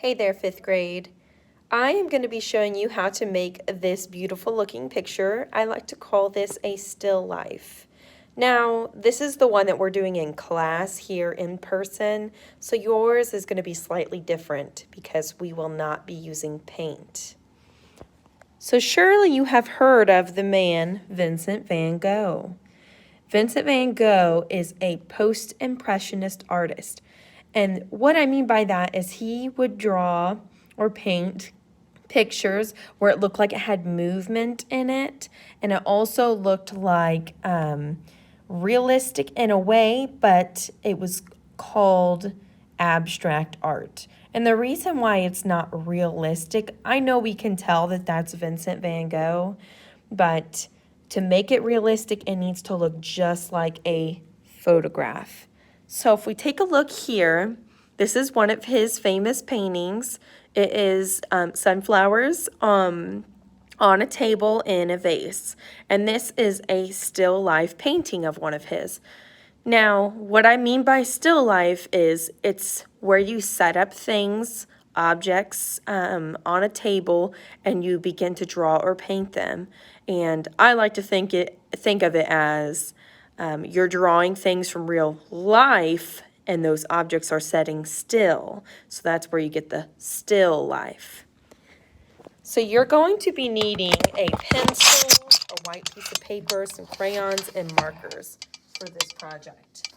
Hey there, fifth grade. I am going to be showing you how to make this beautiful looking picture. I like to call this a still life. Now, this is the one that we're doing in class here in person, so yours is going to be slightly different because we will not be using paint. So surely you have heard of the man Vincent van Gogh. Vincent van Gogh is a post-impressionist artist. And what I mean by that is he would draw or paint pictures where it looked like it had movement in it, and it also looked like realistic in a way, but it was called abstract art. And the reason why it's not realistic, I know we can tell that that's Vincent van Gogh, but to make it realistic, it needs to look just like a photograph. So if we take a look here, this is one of his famous paintings. It is sunflowers on a table in a vase. And this is a still life painting of one of his. Now, what I mean by still life is it's where you set up things, objects on a table, and you begin to draw or paint them. And I like to think of it as you're drawing things from real life, and those objects are setting still. So that's where you get the still life. So you're going to be needing a pencil, a white piece of paper, some crayons, and markers for this project.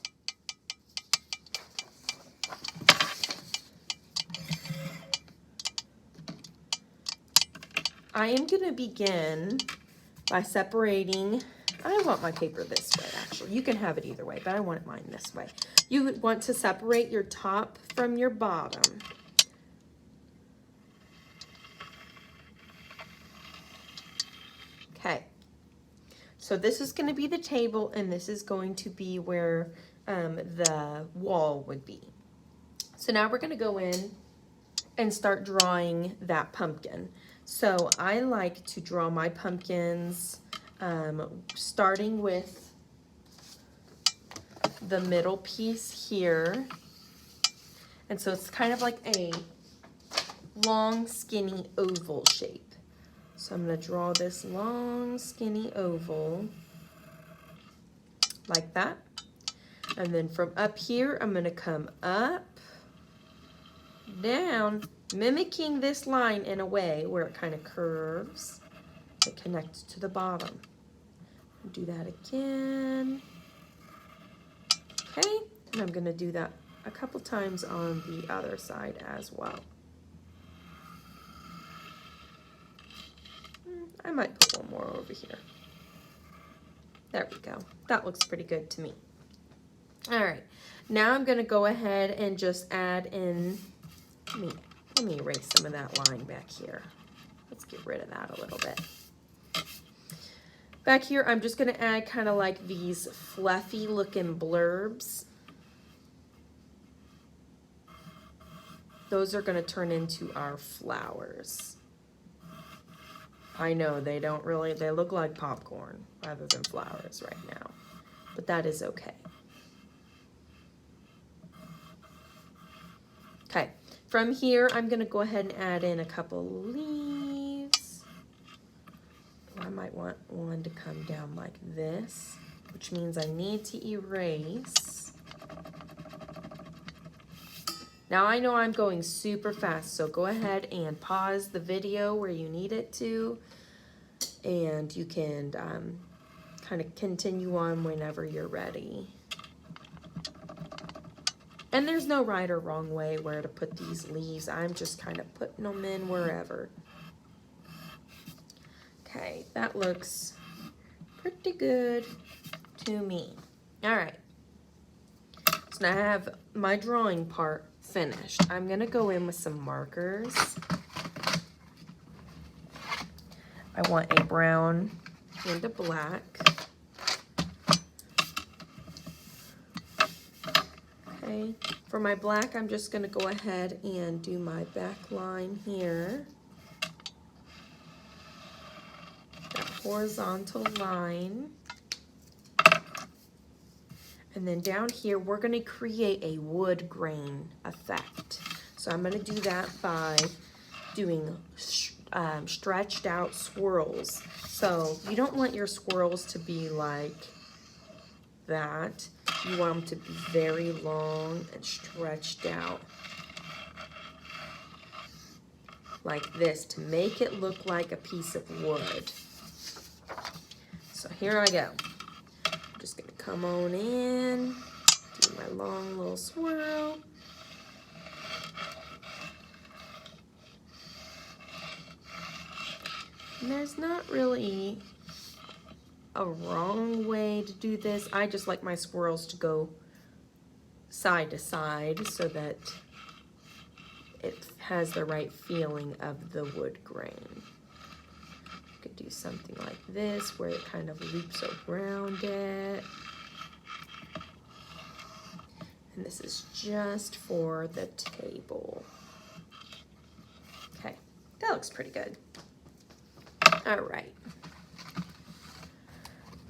I am going to begin by separating. I want my paper this way, actually. You can have it either way, but I want mine this way. You would want to separate your top from your bottom. Okay. So this is going to be the table, and this is going to be where the wall would be. So now we're going to go in and start drawing that pumpkin. So I like to draw my pumpkins starting with the middle piece here. And so it's kind of like a long, skinny oval shape. So I'm going to draw this long, skinny oval like that. And then from up here, I'm going to come up, down, mimicking this line in a way where it kind of curves. It connects to the bottom. Do that again. Okay, and I'm going to do that a couple times on the other side as well. I might put one more over here. There we go. That looks pretty good to me. All right, now I'm going to go ahead and just add in, let me erase some of that line back here. Let's get rid of that a little bit. Back here, I'm just going to add kind of like these fluffy looking blurbs. Those are going to turn into our flowers. I know they don't really, they look like popcorn rather than flowers right now, but that is okay. Okay, from here, I'm going to go ahead and add in a couple leaves. I might want one to come down like this, which means I need to erase. Now I know I'm going super fast, so go ahead and pause the video where you need it to, and you can kind of continue on whenever you're ready. And there's no right or wrong way where to put these leaves. I'm just kind of putting them in wherever. Okay, that looks pretty good to me. All right. So now I have my drawing part finished. I'm going to go in with some markers. I want a brown and a black. Okay, for my black, I'm just going to go ahead and do my back line here. That horizontal line. And then down here, we're going to create a wood grain effect. So I'm going to do that by doing stretched out swirls. So you don't want your swirls to be like that. You want them to be very long and stretched out like this to make it look like a piece of wood. So here I go. I'm just gonna come on in, do my long little swirl. And there's not really a wrong way to do this. I just like my swirls to go side to side so that it has the right feeling of the wood grain. You could do something like this where it kind of loops around it. And this is just for the table. Okay, that looks pretty good. All right.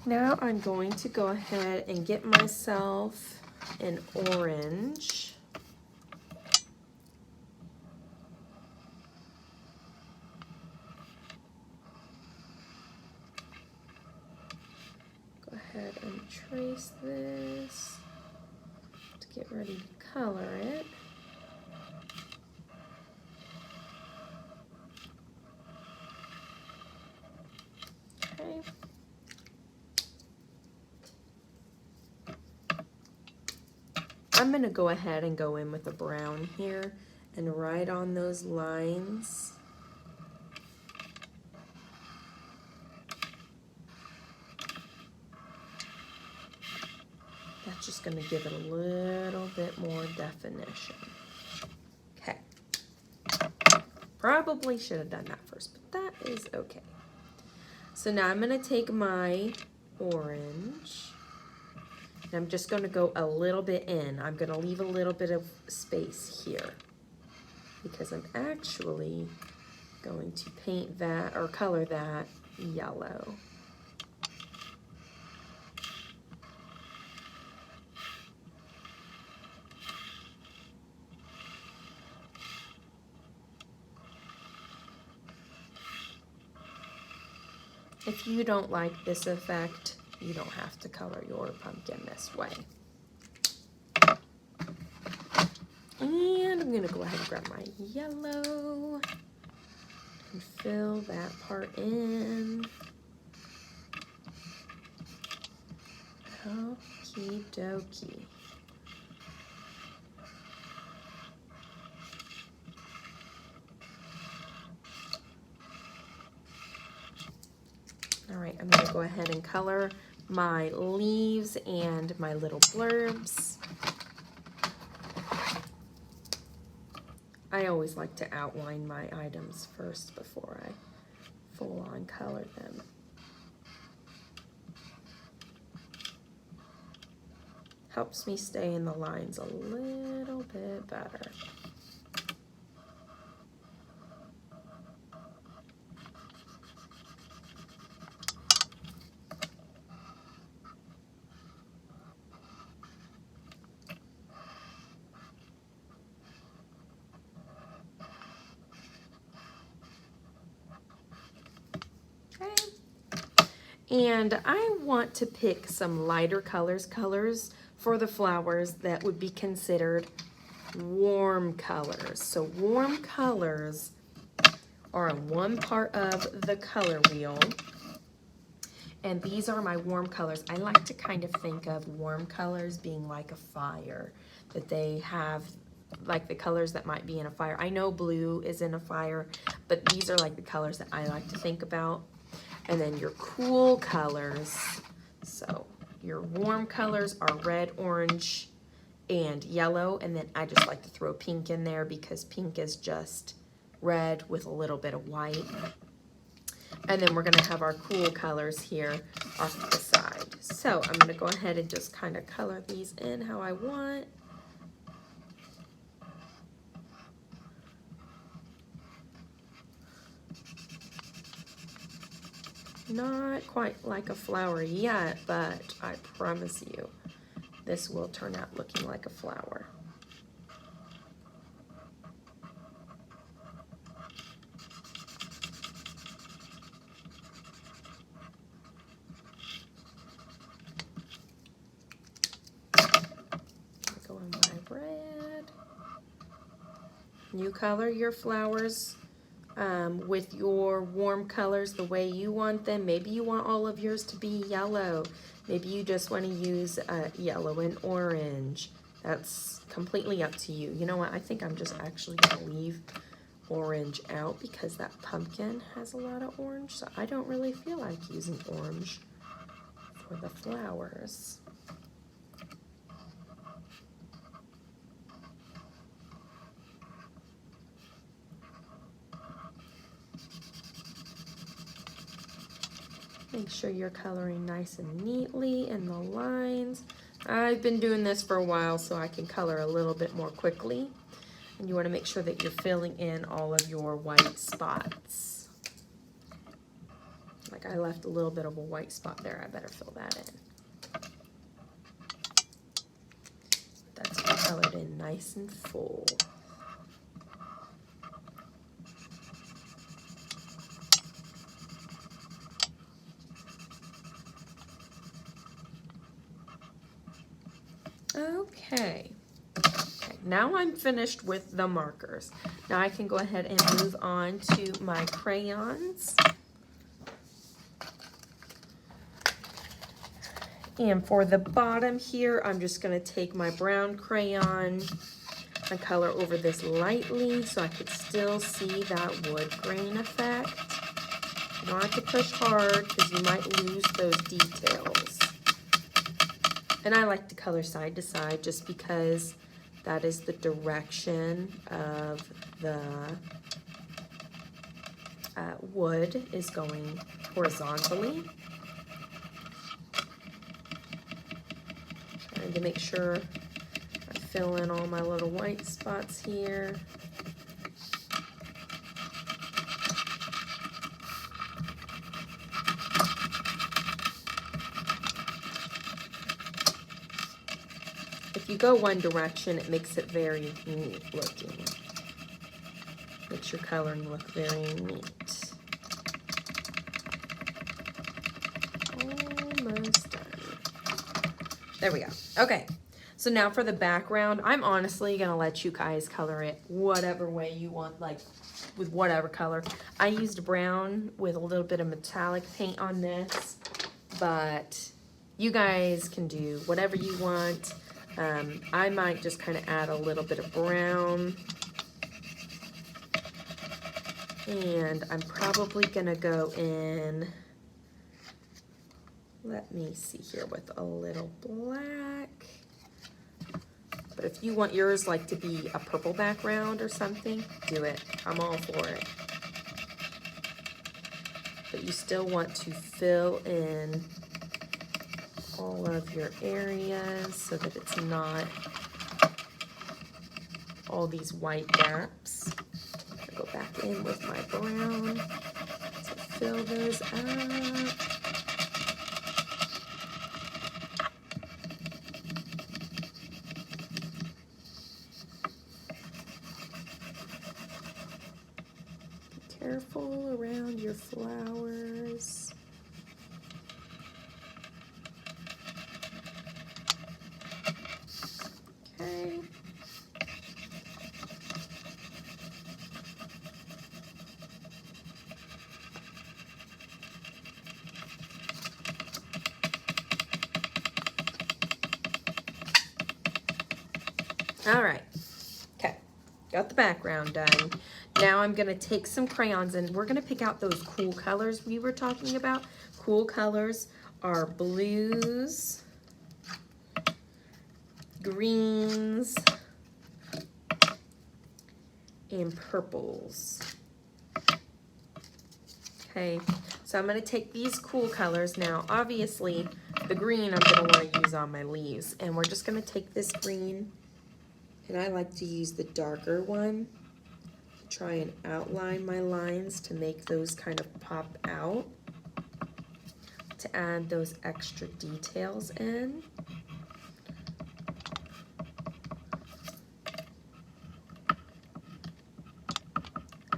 Now I'm going to go ahead and get myself an orange. Go ahead and trace this to get ready to color it. Okay. I'm going to go ahead and go in with a brown here and right on those lines. That's just going to give it a little bit more definition. Okay. Probably should have done that first, but that is okay. So now I'm going to take my orange. I'm just going to go a little bit in. I'm going to leave a little bit of space here because I'm actually going to paint that or color that yellow. If you don't like this effect, you don't have to color your pumpkin this way. And I'm going to go ahead and grab my yellow and fill that part in. Okie dokie. All right, I'm going to go ahead and color my leaves and my little blurbs. I always like to outline my items first before I full on color them. Helps me stay in the lines a little bit better. And I want to pick some lighter colors for the flowers that would be considered warm colors. So warm colors are on one part of the color wheel. And these are my warm colors. I like to kind of think of warm colors being like a fire, that they have like the colors that might be in a fire. I know blue is in a fire, but these are like the colors that I like to think about. And then your cool colors, so your warm colors are red, orange, and yellow. And then I just like to throw pink in there because pink is just red with a little bit of white. And then we're gonna have our cool colors here off to the side. So I'm gonna go ahead and just kind of color these in how I want. Not quite like a flower yet, but I promise you, this will turn out looking like a flower. You color your flowers with your warm colors the way you want them. Maybe you want all of yours to be yellow. Maybe you just want to use yellow and orange. That's completely up to you. You know what? I think I'm just actually going to leave orange out because that pumpkin has a lot of orange, so I don't really feel like using orange for the flowers. Make sure you're coloring nice and neatly in the lines. I've been doing this for a while so I can color a little bit more quickly. And you want to make sure that you're filling in all of your white spots. Like I left a little bit of a white spot there. I better fill that in. That's colored in nice and full. Okay. Now I'm finished with the markers. Now I can go ahead and move on to my crayons. And for the bottom here, I'm just going to take my brown crayon and color over this lightly so I could still see that wood grain effect. You don't have to push hard because you might lose those details. And I like to color side to side just because that is the direction of the wood is going horizontally. Trying to make sure I fill in all my little white spots here. If you go one direction, it makes it very neat looking. Makes your coloring look very neat. Almost done. There we go. Okay, so now for the background, I'm honestly gonna let you guys color it whatever way you want, like with whatever color. I used brown with a little bit of metallic paint on this, but you guys can do whatever you want. I might just kind of add a little bit of brown. And I'm probably gonna go in, let me see here, with a little black. But if you want yours like to be a purple background or something, do it. I'm all for it. But you still want to fill in all of your areas so that it's not all these white gaps. I'll go back in with my brown to fill those up. Be careful around your flowers. Okay. All right. Okay. Got the background done. Now I'm going to take some crayons and we're going to pick out those cool colors we were talking about. Cool colors are blues, greens, and purples. Okay, so I'm going to take these cool colors. Now, obviously, the green I'm going to want to use on my leaves. And we're just going to take this green, and I like to use the darker one to try and outline my lines to make those kind of pop out, to add those extra details in.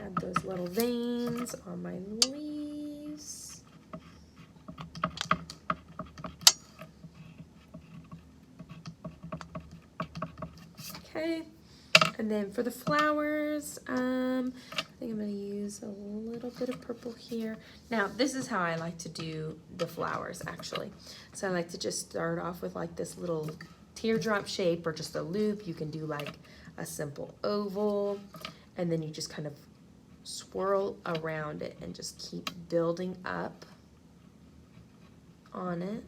Add those little veins on my leaves. Okay, And then for the flowers, I think I'm going to use a little bit of purple here. Now, this is how I like to do the flowers, actually. So I like to just start off with like this little teardrop shape or just a loop. You can do like a simple oval, and then you just kind of swirl around it and just keep building up on it.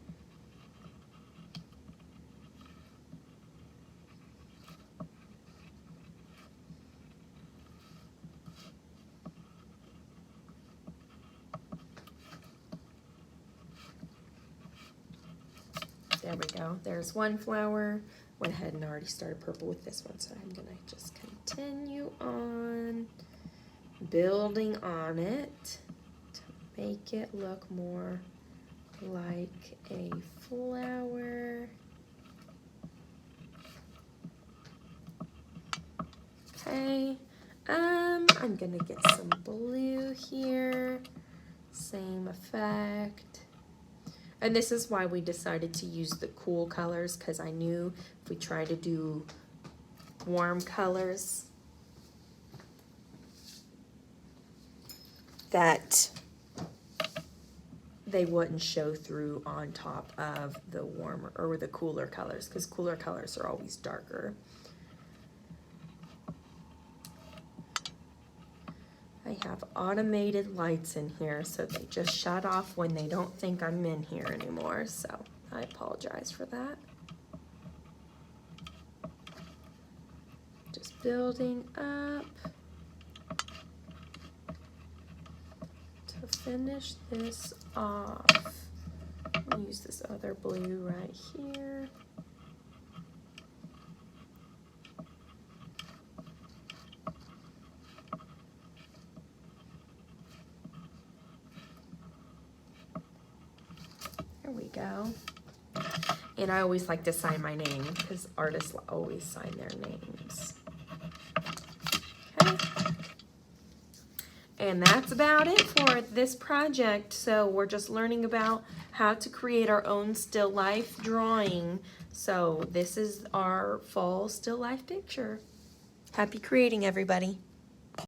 There we go. There's one flower. Went ahead and already started purple with this one, so I'm gonna just continue on building on it to make it look more like a flower. Okay, I'm gonna get some blue here, same effect. And this is why we decided to use the cool colors, because I knew if we tried to do warm colors that they wouldn't show through on top of the warmer or the cooler colors, because cooler colors are always darker. I have automated lights in here, so they just shut off when they don't think I'm in here anymore, so I apologize for that. Just building up to finish this off. I'll use this other blue right here. There we go. And I always like to sign my name because artists always sign their names. Okay. And that's about it for this project. So we're just learning about how to create our own still life drawing. So this is our fall still life picture. Happy creating, everybody.